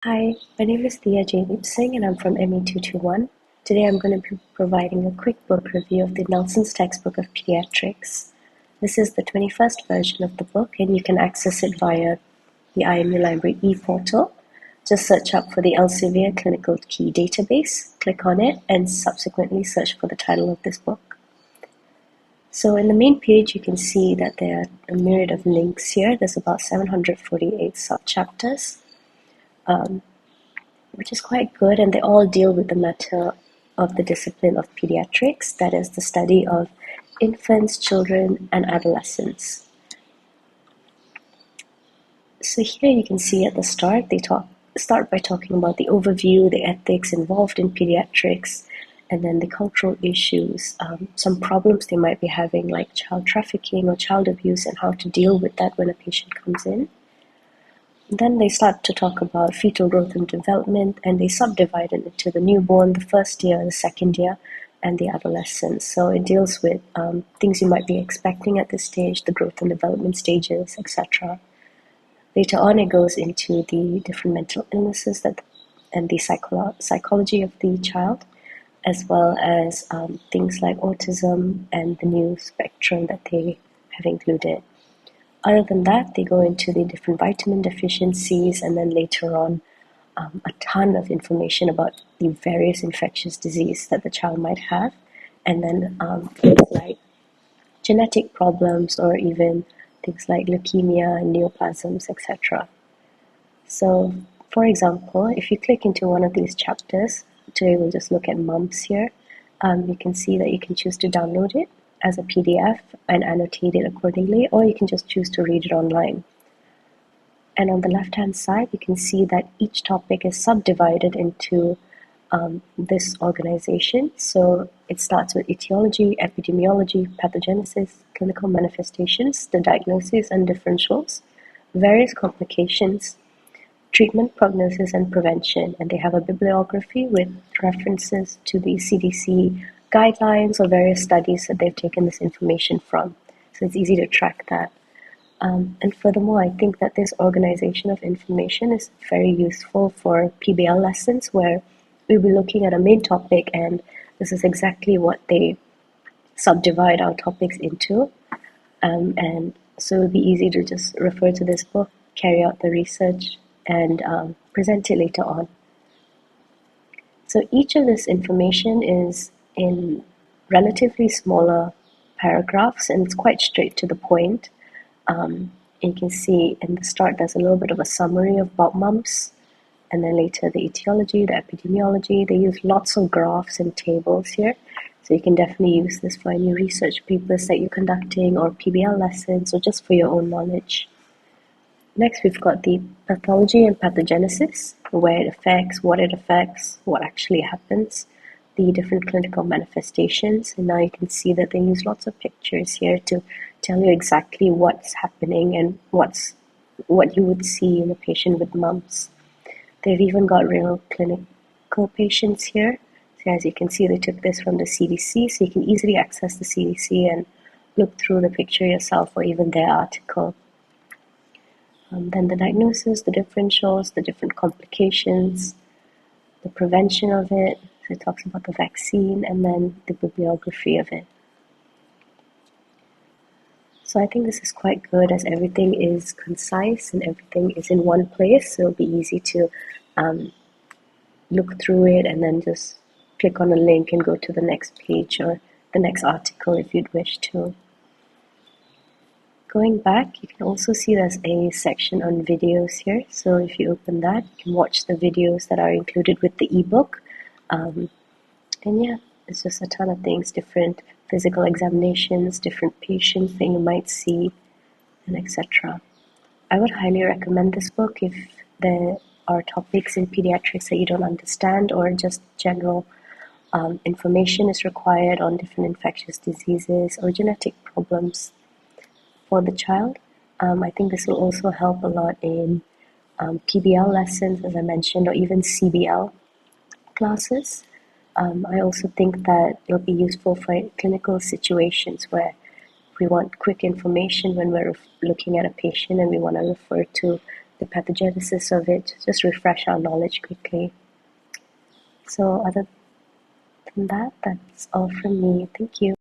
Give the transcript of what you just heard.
Hi, my name is Jaideep Singh and I'm from ME221. Today I'm going to be providing a quick book review of the Nelson's textbook of Pediatrics. This is the 21st version of the book and you can access it via the IMU Library e-portal. Just search up for the Elsevier Clinical Key Database, click on it, and subsequently search for the title of this book. So in the main page you can see that there are a myriad of links here. There's about 748 subchapters. Which is quite good, and they all deal with the matter of the discipline of pediatrics, that is the study of infants, children, and adolescents. So here you can see at the start, they start by talking about the overview, the ethics involved in pediatrics, and then the cultural issues, some problems they might be having like child trafficking or child abuse and how to deal with that when a patient comes in. Then they start to talk about fetal growth and development, and they subdivide it into the newborn, the first year, the second year, and the adolescence. So it deals with things you might be expecting at this stage, the growth and development stages, etc. Later on, it goes into the different mental illnesses and the psychology of the child, as well as things like autism and the new spectrum that they have included. Other than that, they go into the different vitamin deficiencies, and then later on, a ton of information about the various infectious disease that the child might have, and then things like genetic problems or even things like leukemia and neoplasms, etc. So, for example, if you click into one of these chapters, today we'll just look at mumps here, you can see that you can choose to download it as a PDF and annotate it accordingly, or you can just choose to read it online. And on the left-hand side, you can see that each topic is subdivided into this organization. So it starts with etiology, epidemiology, pathogenesis, clinical manifestations, the diagnosis and differentials, various complications, treatment, prognosis, and prevention. And they have a bibliography with references to the CDC guidelines or various studies that they've taken this information from. So it's easy to track that. And furthermore, I think that this organization of information is very useful for PBL lessons where we'll be looking at a main topic, and this is exactly what they subdivide our topics into. And so it'll be easy to just refer to this book, carry out the research, and present it later on. So each of this information is in relatively smaller paragraphs, and it's quite straight to the point. You can see in the start there's a little bit of a summary about mumps, and then later the etiology, the epidemiology. They use lots of graphs and tables here, so you can definitely use this for any research papers that you're conducting or PBL lessons or just for your own knowledge. Next, we've got the pathology and pathogenesis, where it affects, what actually happens, the different clinical manifestations. And now you can see that they use lots of pictures here to tell you exactly what's happening and what you would see in a patient with mumps. They've even got real clinical patients here. So as you can see, they took this from the CDC, so you can easily access the CDC and look through the picture yourself or even their article. Then the diagnosis, the differentials, the different complications, the prevention of it. So it talks about the vaccine, and then the bibliography of it. So I think this is quite good as everything is concise and everything is in one place. So it'll be easy to look through it and then just click on a link and go to the next page or the next article if you'd wish to. Going back, you can also see there's a section on videos here. So if you open that, you can watch the videos that are included with the ebook. And yeah, it's just a ton of things, different physical examinations, different patients that you might see, and etc. I would highly recommend this book if there are topics in pediatrics that you don't understand or just general information is required on different infectious diseases or genetic problems for the child. I think this will also help a lot in PBL lessons, as I mentioned, or even CBL classes. I also think that it'll be useful for clinical situations where we want quick information when we're looking at a patient and we want to refer to the pathogenesis of it, just refresh our knowledge quickly. So other than that, that's all from me. Thank you.